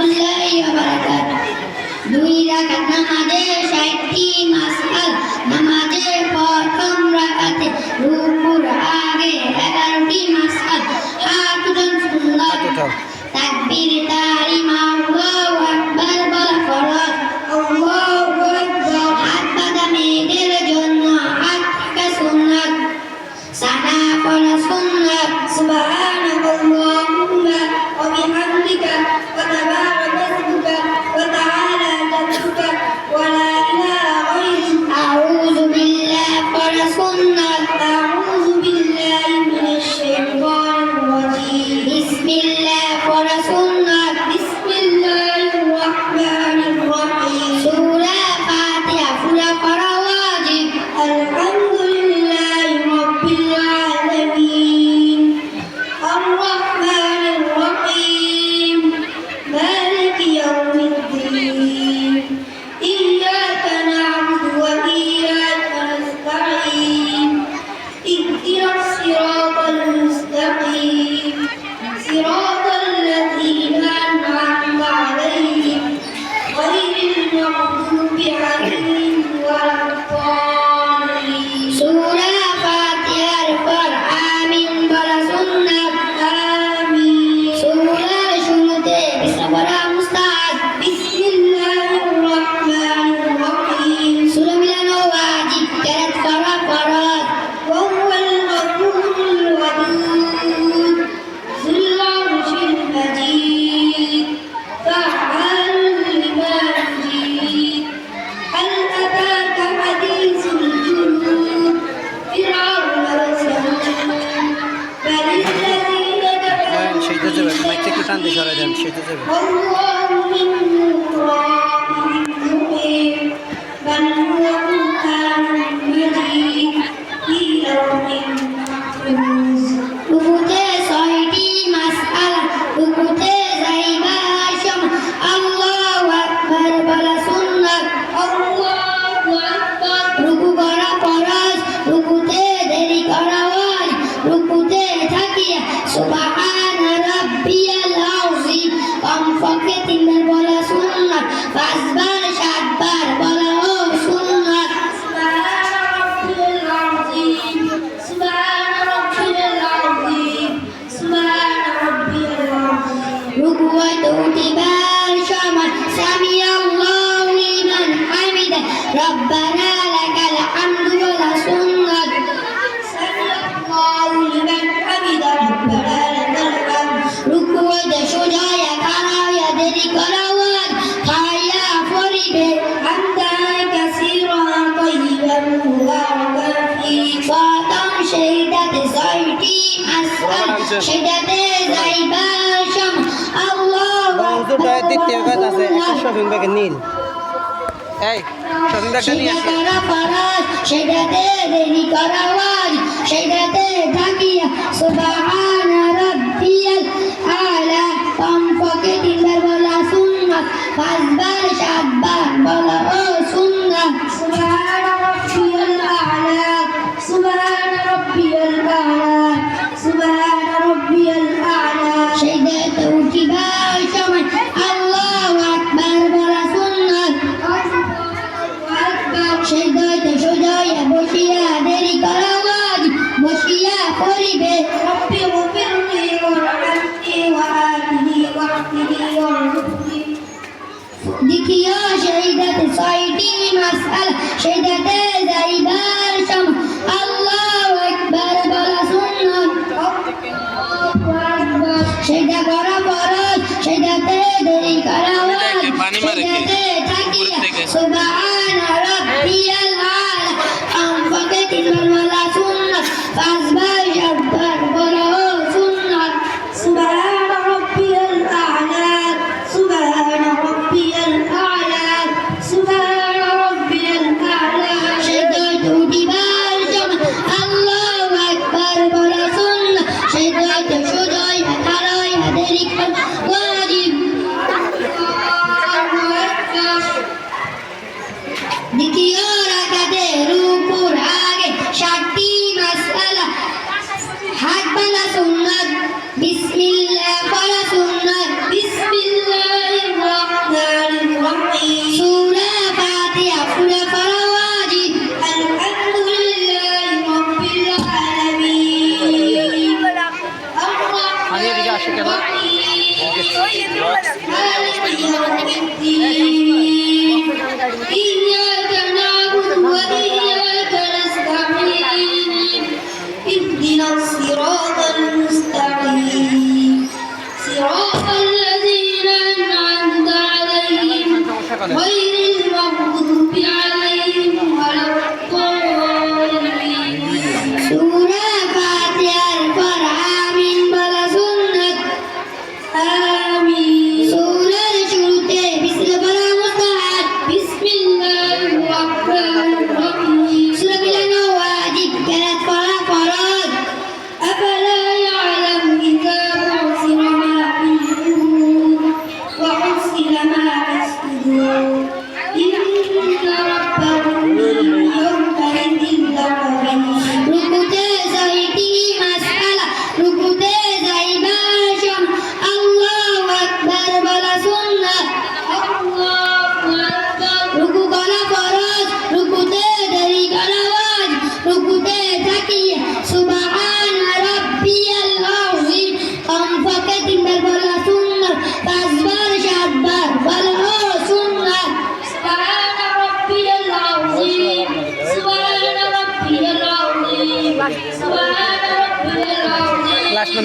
রাহমাতুল্লাহি ওয়া বারাকাতুহু। দুই রাকাত নামাজের 60টি মাসআলা। নামাজের প্রথম রাকাতে রুকুর আগে 11টি মাসআলা। হাত উঠান সুন্নাত। তাকবীর তাহরিম আল্লাহু আকবার বলা ফরজ। আল্লাহু আকবার। হাত বাঁধা মেয়েদের জন্য হাত ঢাকা সুন্নাত। সানা পড়া সুন্নাত। সুবহানাল্লাহুম্মা ওয়া বিহামদিকা ওয়া তাবারাকা ইসমুকা ওয়া তাআলা জাদ্দুকা ওয়া লা ইলাহা গায়রুকা। আউযু বিল্লাহি পড়া সুন্নাত। আউযু বিল্লাহি মিনাশ শাইতানির রাজীম। বিসমিল্লাহ পড়া সুন্নাত। বিসমিল্লাহির রাহমানির রাহিম। সূরা ফাতিহা পুরা পড়া ওয়াজিব। আলহামদুলিল্লাহি রাব্বিল আলামিন। আর-রাহমানির রাহিম। মালিকি ইয়াউমিদ্দিন। ইয়্যাকা না'বুদু ওয়া ইয়্যাকা নাস্তাঈন। ইহদিনাস সিরাতাল মুস্তাকিম। সিরাতাল লাযীনা আন'আমতা আলাইহিম গায়রিল মাগদুবি আলাইহিম ওয়ালাদ-দাল্লিন। সূরা ফাতিহার পর আমিন বলা সুন্নাত। আমিন। সূরার শুরুতে বিসমিল্লাহ বলা মুস্তাহাব। বিসমিল্লাহির রাহমানির রাহিম। সূরা মিলানো ওয়াজিব, কেরাত করা ফরজ। ওয়া হুয়াল গফুরুল ওয়াদুদ যুল আরশিল মাজিদ ফাআলুন লিমা ইউরিদ। হাল আতাকা হাদিসুল জুনুদ ফিরআউন ওয়া সামূদ বালিল্লাযীনা কাফারু সেইটা যাবে, মাইকটা একটু টান দিয়ে সরাই দেন, সেইটা যাবে। والله من ورائهم بل هو قرآن مجيد في لوح محفوظ। রুকুতে 6টি মাসআলা। রুকুতে যাইবার সময় আল্লাহু আকবার বলা সুন্নাত। আল্লাহু আকবার। রুকু করা ফরজ। রুকুতে দেরি করা ওয়াজিব। রুকুতে থাকিয়া সুবহানা রাব্বিয়াল আযীম কমপক্ষে 3 বার বলা সুন্নাত। 5 বার 7 বার বলা ও সুন্নাত। সুবহানা রাব্বিয়াল আযীম। সুবহানা রাব্বিয়াল আযীম। সুবহানা রাব্বিয়াল আযীম। রুকু হইতে উঠিবার সময় সামি আল্লাহু লিমান হামিদা রব্বানা লাকাল হামদু বলা সুন্নাত। সামি আল্লাহু লিমান হামিদা রব্বানা লাকাল হামদ। রুকু হইতে সোজা হইয়া খাড়া হইয়া দেরি করা ওয়াজিব। খাইয়া পড়িবে হামদান কাসীরান তাইয়িবান মুবারাকান ফীহি। প্রথম সেইটাতে 6টি মাসআলা। সেটাতে যাইবার সময় আল্লাহু আকবার দ্বিতীয় কাজ আছে, একটা শপিং ব্যাগের নীল। এই শপিং ব্যাগটা নিয়ে আসি। করা ফরজ। সেটাতে দেরি করা ওয়াজিব। সেটাতে থাকিয়া সুবহানা রাব্বিয়াল আলা কমপক্ষে 3 বার বলা সুন্নাত। 5 বার 7 বার বলা ও সুন্নাত। সুবহানা রাব্বিয়াল আলা। সুবহানা রাব্বিয়াল আলা। সুবহানা রাব্বিয়াল আলা। সেটাতে উঠিবার সময় আল্লাহু আকবার বলা সুন্নাত। সেটাতে সোজা হইয়া বসিয়া দেরি করা ওয়াজিব। বসিয়া পড়িবে রব্বি গফিরলি ওয়ারহামনি ওয়া আতিনি ওয়াহদিনি ওয়ারযুকনি। দ্বিতীয় সেইটাতে 6টি মাসআলা। সেইটাতে যাইবার সময় আল্লাহু আকবার বলা সুন্নাত। সেটা করা ফরজ। সেটাতে দেরি করা ওয়াজিব। সেটাতে থাকিয়া সুবহানা রাব্বিয়াল আলা কমপক্ষে 3 বার বলা সুন্নাত। 5 বার 7 বার বলা ও সুন্নাত। সুবহানা রাব্বিয়াল আলা। সুবহানা রাব্বিয়াল আলা। সুবহানা রাব্বিয়াল আলা। সেটাতে উঠিবার সময় আল্লাহু আকবার বলা সুন্নাত। সেটাতে সোজা হইয়া খাড়া হইয়া দেরি করা ওয়াজিব। দ্বিতীয় রাকাতে রুকুর আগে 7টি মাসআলা।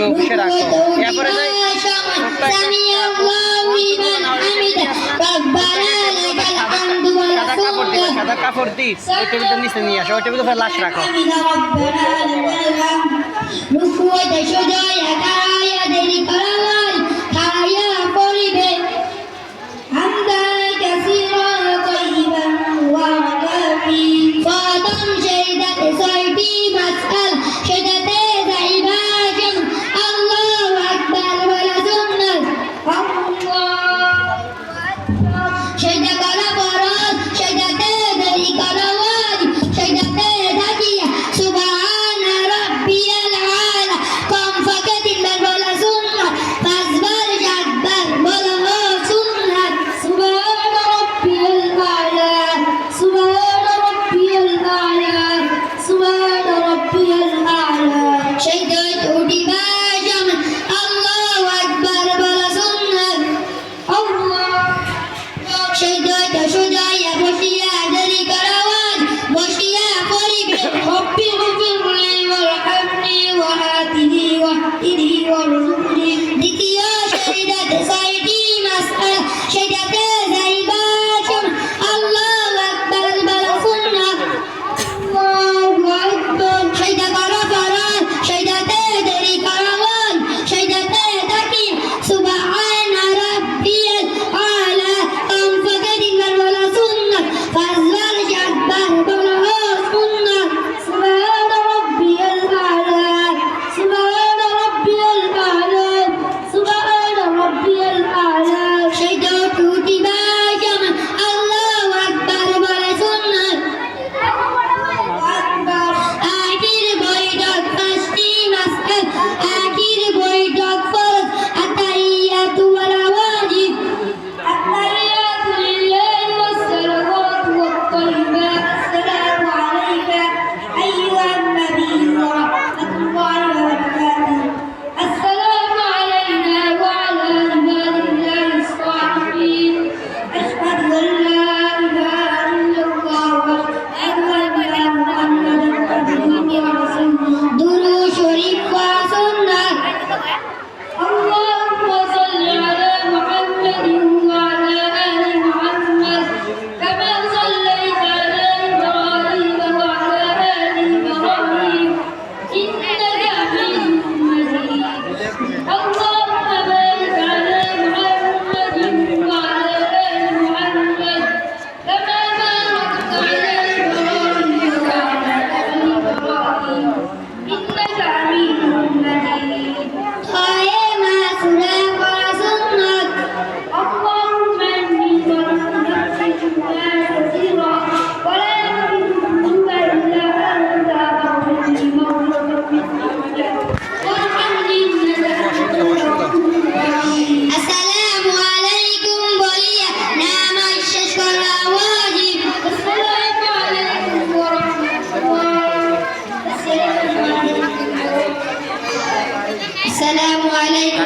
অফিসে রাখো এরপরে যাই সাদা কাপড় দি ওই টেবিলটা নিচে নিয়ে আসো ওই টেবিল উপরে লাশ রাখো السلام عليكم